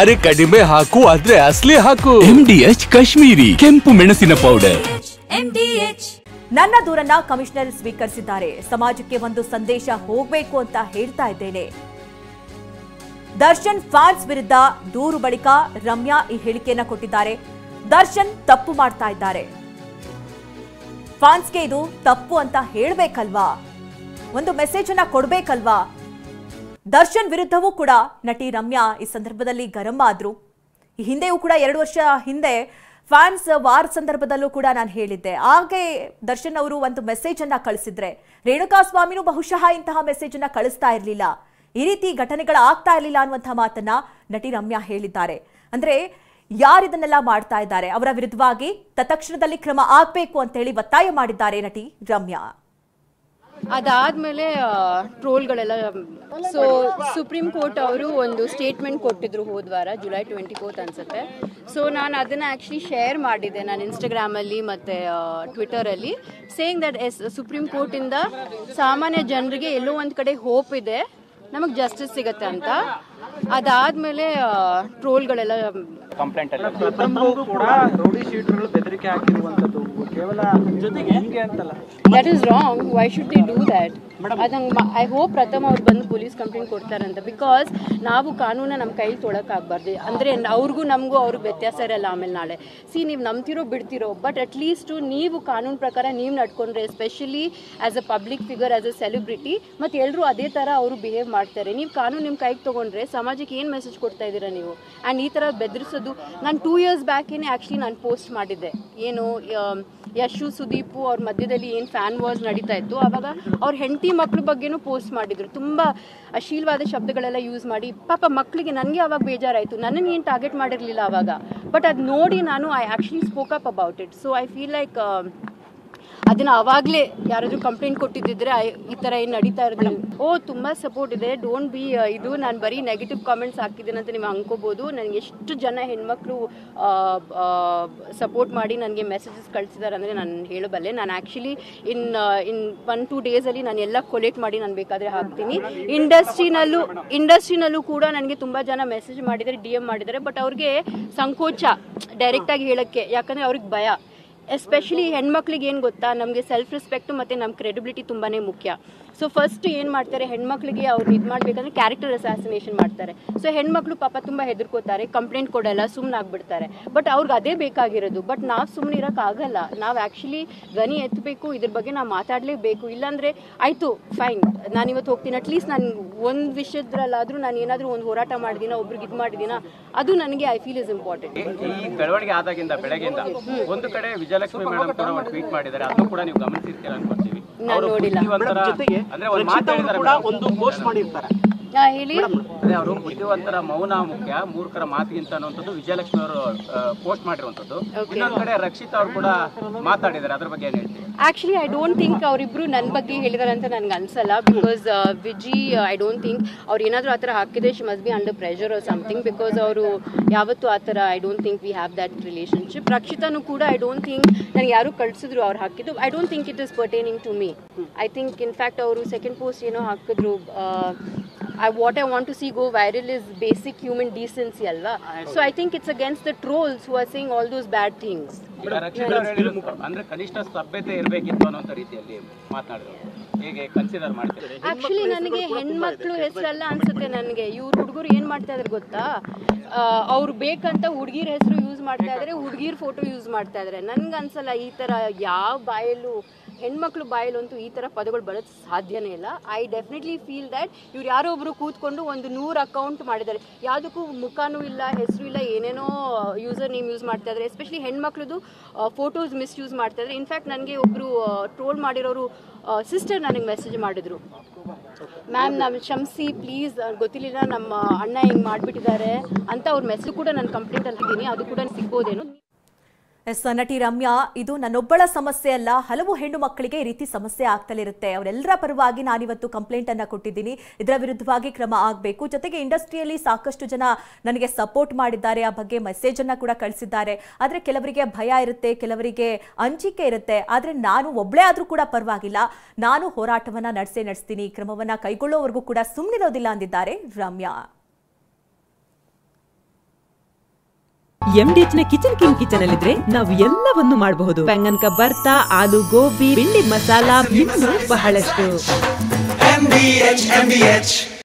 ಅರೆ ಕಡಿಮೆ ಹಾಕು ಆದ್ರೆ ಅಸಲಿ ಹಾಕು. MDH ಕಾಶ್ಮೀರಿ ಕೆಂಪು ಮೆಣಸಿನ ಪೌಡರ್. MDH. ನನ್ನ ದೂರನ್ನ ಕಮಿಷನರ್ ಸ್ವೀಕರಿಸಿದ್ದಾರೆ. ಸಮಾಜಕ್ಕೆ ಒಂದು ಸಂದೇಶ ಹೋಗಬೇಕು ಅಂತ ಹೇಳ್ತಾ ಇದ್ದೇನೆ. ದರ್ಶನ್ ಫ್ಯಾನ್ಸ್ ವಿರುದ್ಧ ದೂರು ಬಳಿಕ ರಮ್ಯಾ ಈ ಹೇಳಿಕೆಯನ್ನ ಕೊಟ್ಟಿದ್ದಾರೆ. ದರ್ಶನ್ ತಪ್ಪು ಮಾಡ್ತಾ ಇದ್ದಾರೆ, ಫ್ಯಾನ್ಸ್ಗೆ ಇದು ತಪ್ಪು ಅಂತ ಹೇಳಬೇಕಲ್ವಾ, ಒಂದು ಮೆಸೇಜ್ ಅನ್ನ ಕೊಡಬೇಕಲ್ವಾ. ದರ್ಶನ್ ವಿರುದ್ಧವೂ ಕೂಡ ನಟಿ ರಮ್ಯಾ ಈ ಸಂದರ್ಭದಲ್ಲಿ ಗರಂ ಆದ್ರು. ಈ ಹಿಂದೆಯೂ ಕೂಡ 2 ವರ್ಷ ಹಿಂದೆ ಫ್ಯಾನ್ಸ್ ವಾರ್ ಸಂದರ್ಭದಲ್ಲೂ ಕೂಡ ನಾನು ಹೇಳಿದ್ದೆ. ಹಾಗೆ ದರ್ಶನ್ ಅವರು ಒಂದು ಮೆಸೇಜ್ ಅನ್ನ ಕಳಿಸಿದ್ರೆ ರೇಣುಕಾಸ್ವಾಮಿನೂ ಬಹುಶಃ ಇಂತಹ ಮೆಸೇಜ್ ಅನ್ನ ಕಳಿಸ್ತಾ ಇರಲಿಲ್ಲ, ಈ ರೀತಿ ಘಟನೆಗಳಾಗ್ತಾ ಇರಲಿಲ್ಲ ಅನ್ನುವಂತಹ ಮಾತನ್ನ ನಟಿ ರಮ್ಯಾ ಹೇಳಿದ್ದಾರೆ. ಅಂದ್ರೆ ಯಾರಿದನ್ನೆಲ್ಲ ಮಾಡ್ತಾ ಇದ್ದಾರೆ ಅವರ ವಿರುದ್ಧವಾಗಿ ತತ್ಕ್ಷಣದಲ್ಲಿ ಕ್ರಮ ಆಗಬೇಕು ಅಂತ ಹೇಳಿ ಒತ್ತಾಯ ಮಾಡಿದ್ದಾರೆ ನಟಿ ರಮ್ಯಾ. ಅದಾದ್ಮೇಲೆ ಟ್ರೋಲ್ಗಳೆಲ್ಲ ಸೊ ಸುಪ್ರೀಂ ಕೋರ್ಟ್ ಅವರು ಒಂದು ಸ್ಟೇಟ್ಮೆಂಟ್ ಕೊಟ್ಟಿದ್ರು ಹೋದ್ವಾರ ಜುಲೈ 24 ಅನ್ಸುತ್ತೆ. ಸೊ ನಾನು ಅದನ್ನು ಆ್ಯಕ್ಚುಲಿ ಶೇರ್ ಮಾಡಿದ್ದೆ ನಾನು ಇನ್ಸ್ಟಾಗ್ರಾಮಲ್ಲಿ ಮತ್ತು ಟ್ವಿಟರಲ್ಲಿ, ಸೇಯಿಂಗ್ ದಟ್ ಸುಪ್ರೀಂ ಕೋರ್ಟಿಂದ ಸಾಮಾನ್ಯ ಜನರಿಗೆ ಎಲ್ಲೋ ಒಂದು ಕಡೆ ಹೋಪ್ ಇದೆ, ನಮಗೆ ಜಸ್ಟಿಸ್ ಸಿಗತ್ತೆ ಅಂತ. ಅದಾದ್ಮೇಲೆ ಟ್ರೋಲ್ಗಳೆಲ್ಲ ಕಂಪ್ಲೇಂಟ್ ಅಲ್ಲಿ ಕೂಡ ರೌಡಿ ಶೀಟರ್ಗಳು ಬೆದರಿಕೆ ಹಾಕಿರುವಂತದ್ದು ಕೇವಲ ಜೊತೆಗೆ ಹಿಂಗೆ ಅಂತಲ್ಲ, that is wrong. Why should they do that? ಅದಂಗೆ ಐ ಹೋಪ್ ಪ್ರಥಮ ಅವ್ರು ಬಂದು ಪೊಲೀಸ್ ಕಂಪ್ಲೇಂಟ್ ಕೊಡ್ತಾರಂತ. ಬಿಕಾಸ್ ನಾವು ಕಾನೂನ ನಮ್ಮ ಕೈಲಿ ತೊಳಕಾಗಬಾರ್ದು. ಅಂದರೆ ಅವ್ರಿಗೂ ನಮಗೂ ಅವ್ರಿಗೆ ವ್ಯತ್ಯಾಸ ಇರಲ್ಲ ಆಮೇಲೆ ನಾಳೆ. ನೀವು ನಂಬ್ತಿರೋ ಬಿಡ್ತಿರೋ, ಬಟ್ ಅಟ್ಲೀಸ್ಟು ನೀವು ಕಾನೂನು ಪ್ರಕಾರ ನೀವು ನಡ್ಕೊಂಡ್ರೆ, especially as a public figure, as a celebrity, ಮತ್ತು ಎಲ್ಲರೂ ಅದೇ ಥರ ಅವರು ಬಿಹೇವ್ ಮಾಡ್ತಾರೆ. ನೀವು ಕಾನೂನು ನಿಮ್ಮ ಕೈಗೆ ತೊಗೊಂಡ್ರೆ ಸಮಾಜಕ್ಕೆ ಏನು ಮೆಸೇಜ್ ಕೊಡ್ತಾ ಇದ್ದೀರಾ ನೀವು? ಆ್ಯಂಡ್ ಈ ಥರ ಬೆದರಿಸೋದು, ನಾನು 2 years ಬ್ಯಾಕೇನೆ ಆ್ಯಕ್ಚುಲಿ ನಾನು ಪೋಸ್ಟ್ ಮಾಡಿದ್ದೆ, ಏನು ಯಶು ಸುದೀಪು ಅವ್ರ ಮಧ್ಯದಲ್ಲಿ ಏನು ಫ್ಯಾನ್ ವಾರ್ಸ್ ನಡೀತಾ ಇತ್ತು, ಆವಾಗ ಅವ್ರ ಹೆಂಡತಿ ಮಕ್ಳ ಬಗ್ಗೆನೂ ಪೋಸ್ಟ್ ಮಾಡಿದ್ರು, ತುಂಬ ಅಶ್ಲೀಲವಾದ ಶಬ್ದಗಳೆಲ್ಲ ಯೂಸ್ ಮಾಡಿ. ಪಾಪ ಮಕ್ಕಳಿಗೆ ನನಗೆ ಅವಾಗ ಬೇಜಾರಾಯಿತು, ನನ್ನನ್ನು ಏನು ಟಾರ್ಗೆಟ್ ಮಾಡಿರಲಿಲ್ಲ ಆವಾಗ, ಬಟ್ ಅದು ನೋಡಿ ನಾನು I actually spoke up about it. So I feel like ಅದನ್ನು ಆವಾಗಲೇ ಯಾರಾದರೂ ಕಂಪ್ಲೇಂಟ್ ಕೊಟ್ಟಿದ್ದಿದ್ರೆ ಈ ಥರ ಏನು ನಡೀತಾ ಇರೋದು. ತುಂಬ ಸಪೋರ್ಟ್ ಇದೆ, ಡೋಂಟ್ ಬಿ ಇದು ನಾನು ಬರೀ ನೆಗೆಟಿವ್ ಕಾಮೆಂಟ್ಸ್ ಹಾಕಿದ್ದೀನಿ ಅಂತ ನೀವು ಅನ್ಕೋಬೋದು. ನನಗೆ ಎಷ್ಟು ಜನ ಹೆಣ್ಮಕ್ಳು ಸಪೋರ್ಟ್ ಮಾಡಿ ನನಗೆ ಮೆಸೇಜಸ್ ಕಳಿಸಿದ್ದಾರೆ ಅಂದರೆ ನಾನು ಹೇಳಬಲ್ಲೆ. ನಾನು ಆ್ಯಕ್ಚುಲಿ ಇನ್ 1-2 ಡೇಸಲ್ಲಿ ನಾನು ಎಲ್ಲ ಕೊಲೆಕ್ಟ್ ಮಾಡಿ ನಾನು ಬೇಕಾದರೆ ಹಾಕ್ತೀನಿ. ಇಂಡಸ್ಟ್ರಿನಲ್ಲೂ ಕೂಡ ನನಗೆ ತುಂಬ ಜನ ಮೆಸೇಜ್ ಮಾಡಿದ್ದಾರೆ, DM ಮಾಡಿದ್ದಾರೆ, ಬಟ್ ಅವ್ರಿಗೆ ಸಂಕೋಚ ಡೈರೆಕ್ಟಾಗಿ ಹೇಳೋಕ್ಕೆ, ಯಾಕಂದರೆ ಅವ್ರಿಗೆ ಭಯ. ಎಸ್ಪೆಷಲಿ ಹೆಣ್ಮಕ್ಳಿಗೆ ಏನು ಗೊತ್ತಾ, ನಮಗೆ ಸೆಲ್ಫ್ ರೆಸ್ಪೆಕ್ಟು ಮತ್ತು ನಮ್ಮ ಕ್ರೆಡಿಬಿಲಿಟಿ ತುಂಬಾ ಮುಖ್ಯ. ಸೊ ಫಸ್ಟ್ ಏನು ಮಾಡ್ತಾರೆ, ಹೆಣ್ಮಕ್ಳಿಗೆ ಅವ್ರು ಇದು ಮಾಡಬೇಕಂದ್ರೆ ಕ್ಯಾರೆಕ್ಟರ್ ಅಸಾಸಿನೇಷನ್ ಮಾಡ್ತಾರೆ. ಸೊ ಹೆಣ್ಮಕ್ಳು ಪಾಪ ತುಂಬ ಹೆದರ್ಕೋತಾರೆ, ಕಂಪ್ಲೇಂಟ್ ಕೊಡಲ್ಲ, ಸುಮ್ಮನೆ ಆಗ್ಬಿಡ್ತಾರೆ. ಬಟ್ ಅವ್ರಿಗೆ ಅದೇ ಬೇಕಾಗಿರೋದು. ಬಟ್ ನಾವು ಸುಮ್ಮನೆ ಇರೋಕ್ಕಾಗಲ್ಲ, ನಾವು ಆ್ಯಕ್ಚುಲಿ ಧ್ವನಿ ಎತ್ತಬೇಕು, ಇದ್ರ ಬಗ್ಗೆ ನಾವು ಮಾತಾಡಲೇಬೇಕು. ಇಲ್ಲಾಂದರೆ ಆಯಿತು ಫೈನ್, ನಾನು ಇವತ್ತು ಹೋಗ್ತೀನಿ, ಅಟ್ಲೀಸ್ಟ್ ನಾನು ಒಂದು ವಿಷಯದ್ರಲ್ಲಾದರೂ ನಾನು ಏನಾದರೂ ಒಂದು ಹೋರಾಟ ಮಾಡಿದ್ದೀನ, ಒಬ್ರಿಗೆ ಇದು ಮಾಡಿದ್ದೀನ, ಅದು ನನಗೆ ಐ ಫೀಲ್ ಇಸ್ ಇಂಪಾರ್ಟೆಂಟ್. ಈ ಬೆಳವಣಿಗೆ ಆದಾಗಿಂದ ಬೆಳಗ್ಗೆಯಿಂದ ಒಂದು ಕಡೆ ವಿಜಯಲಕ್ಷ್ಮಿ ಮೇಡಮ್ ಕೂಡ ಒಂದು ಟ್ವೀಟ್ ಮಾಡಿದ್ದಾರೆ, ಅದನ್ನು ಕೂಡ ನೀವು ಗಮನಿಸಿರ್ತೀರ ಅನ್ಕೊಳ್ತೀವಿ. ನಾನು ನೋಡಿಲ್ಲ. ಜೊತೆಗೆ ಅಂದ್ರೆ ಒಂದು ಮಾತು ಹೇಳಿದ್ದಾರೆ, ಒಂದು ಪೋಸ್ಟ್ ಮಾಡಿರ್ತಾರೆ, ಹೇಳಿ. ಅದೇ ಅವರು ಬುದ್ಧಿವಂತರ ಮೌನ ಮುಖ್ಯ, ಮೂರ್ಖರ ಮಾತಿಗಿಂತ ಅನ್ನುವಂಥದ್ದು ವಿಜಯಲಕ್ಷ್ಮಿ ಅವರು ಪೋಸ್ಟ್ ಮಾಡಿರುವಂಥದ್ದು. ಇನ್ನೊಂದು ಕಡೆ ರಕ್ಷಿತಾ ಅವರು ಕೂಡ ಮಾತಾಡಿದ್ದಾರೆ, ಅದ್ರ ಬಗ್ಗೆ ಏನು ಹೇಳ್ತೀವಿ? ಆ್ಯಕ್ಚುಲಿ ಐ ಡೋಂಟ್ ಥಿಂಕ್ ಅವರಿಬ್ರು ನನ್ನ ಬಗ್ಗೆ ಹೇಳಿದಾರೆ ಅಂತ ನನಗೆ ಅನ್ಸಲ್ಲ. Because Viji I don't think ಅವ್ರು ಏನಾದರೂ ಆ ಥರ ಹಾಕಿದ್ರೆ she must be under pressure or something. Because ಅವರು ಯಾವತ್ತೂ ಆ ಥರ I don't think we have that relationship. ರಕ್ಷಿತಾನು ಕೂಡ ಐ ಡೋಂಟ್ ಥಿಂಕ್ ನನಗೆ ಯಾರು ಕಳಿಸಿದ್ರು ಅವ್ರು ಹಾಕಿದ್ದು, I don't think it is pertaining to me. I think in fact ಅವರು ಸೆಕೆಂಡ್ ಪೋಸ್ಟ್ ಏನೋ ಹಾಕಿದ್ರು, what I want to see go viral is basic human decency alva. So I think it's against the trolls who are saying all those bad things. ಅಂದ್ರೆ ಕನಿಷ್ಠ ಸಭ್ಯತೆ ಇರಬೇಕಿತ್ತು ಅನ್ನೋ ರೀತಿಯಲ್ಲಿ ಮಾತನಾಡಿದ್ರು, ಹೇಗೆ consider ಮಾಡ್ತಾರೆ? ಆಕ್ಚುಲಿ ನನಗೆ ಹೆಣ್ಮಕ್ಳು ಹೆಸರಲ್ಲ ಅನ್ಸುತ್ತೆ. ನನಗೆ ಇವ್ರು ಹುಡುಗರು ಏನ್ ಮಾಡ್ತಾ ಇದಾರೆ ಗೊತ್ತಾ, ಅವ್ರು ಬೇಕಂತ ಹುಡುಗಿರ ಹೆಸರು ಯೂಸ್ ಮಾಡ್ತಾ ಇದಾರೆ, ಹುಡುಗಿರ್ ಫೋಟೋ ಯೂಸ್ ಮಾಡ್ತಾ ಇದಾರೆ. ನನ್ಗೆ ಅನ್ಸಲ್ಲ ಈ ತರ ಯಾವ ಬಾಯಲ್ಲೂ ಹೆಣ್ಮಕ್ಳು ಬಾಯಲ್ಲಂತೂ ಈ ಥರ ಪದಗಳು ಬರೋದು ಸಾಧ್ಯನೇ ಇಲ್ಲ. ಐ ಡೆಫಿನೆಟ್ಲಿ ಫೀಲ್ ದ್ಯಾಟ್ ಇವ್ರು ಯಾರೋ ಒಬ್ರು ಕೂತ್ಕೊಂಡು ಒಂದು 100 ಅಕೌಂಟ್ ಮಾಡಿದ್ದಾರೆ, ಯಾವುದಕ್ಕೂ ಮುಖನೂ ಇಲ್ಲ, ಹೆಸರು ಇಲ್ಲ, ಏನೇನೋ ಯೂಸರ್ ನೇಮ್ ಯೂಸ್ ಮಾಡ್ತಾ ಇದ್ದಾರೆ. ಎಸ್ಪೆಷಲಿ ಹೆಣ್ಮಕ್ಳದು ಫೋಟೋಸ್ ಮಿಸ್ಯೂಸ್ ಮಾಡ್ತಾ ಇದ್ದಾರೆ. ಇನ್ಫ್ಯಾಕ್ಟ್ ನನಗೆ ಒಬ್ಬರು ಟ್ರೋಲ್ ಮಾಡಿರೋರು ಸಿಸ್ಟರ್ ನನಗೆ ಮೆಸೇಜ್ ಮಾಡಿದ್ರು, ಮ್ಯಾಮ್ ನಾವು ಕ್ಷಮಿಸಿ ಪ್ಲೀಸ್, ಗೊತ್ತಿರಲಿಲ್ಲ ನಮ್ಮ ಅಣ್ಣ ಹಿಂಗೆ ಮಾಡಿಬಿಟ್ಟಿದ್ದಾರೆ ಅಂತ ಅವ್ರ ಮೆಸೇಜ್ ಕೂಡ ನಾನು ಕಂಪ್ಲೇಂಟಲ್ಲಿ ಇದ್ದೀನಿ, ಅದು ಕೂಡ ಸಿಗ್ಬೋದೇನೋ. ಎಸ್ ನಟಿ ರಮ್ಯಾ, ಇದು ನನ್ನೊಬ್ಬಳ ಸಮಸ್ಯೆ ಅಲ್ಲ, ಹಲವು ಹೆಣ್ಣು ಮಕ್ಕಳಿಗೆ ಈ ರೀತಿ ಸಮಸ್ಯೆ ಆಗ್ತಲಿರುತ್ತೆ. ಅವರೆಲ್ಲರ ಪರವಾಗಿ ನಾನಿವತ್ತು ಕಂಪ್ಲೇಂಟ್ ಅನ್ನ ಕೊಟ್ಟಿದ್ದೀನಿ, ಇದರ ವಿರುದ್ಧವಾಗಿ ಕ್ರಮ ಆಗಬೇಕು. ಜೊತೆಗೆ ಇಂಡಸ್ಟ್ರಿಯಲ್ಲಿ ಸಾಕಷ್ಟು ಜನ ನನಗೆ ಸಪೋರ್ಟ್ ಮಾಡಿದ್ದಾರೆ, ಆ ಬಗ್ಗೆ ಮೆಸೇಜ್ ಅನ್ನ ಕೂಡ ಕಳಿಸಿದ್ದಾರೆ. ಆದರೆ ಕೆಲವರಿಗೆ ಭಯ ಇರುತ್ತೆ, ಕೆಲವರಿಗೆ ಅಂಜಿಕೆ ಇರುತ್ತೆ. ಆದರೆ ನಾನು ಒಬ್ಬಳೇ ಆದರೂ ಕೂಡ ಪರವಾಗಿಲ್ಲ, ನಾನು ಹೋರಾಟವನ್ನ ನಡೆಸ್ತೀನಿ, ಕ್ರಮವನ್ನ ಕೈಗೊಳ್ಳೋವರೆಗೂ ಕೂಡ ಸುಮ್ಮನಿರೋದಿಲ್ಲ ಅಂದಿದ್ದಾರೆ ರಮ್ಯಾ. MDH ನ ಕಿಚನ್ ಅಲ್ಲಿದ್ರೆ ನಾವು ಎಲ್ಲವನ್ನು ಮಾಡಬಹುದು. ಬೆಂಗನ್ ಕಾ ಬರ್ತಾ, ಆಲೂ ಗೋಬಿ, ಭಿಂಡಿ ಮಸಾಲಾ, ಇನ್ನೂ ಬಹಳಷ್ಟು.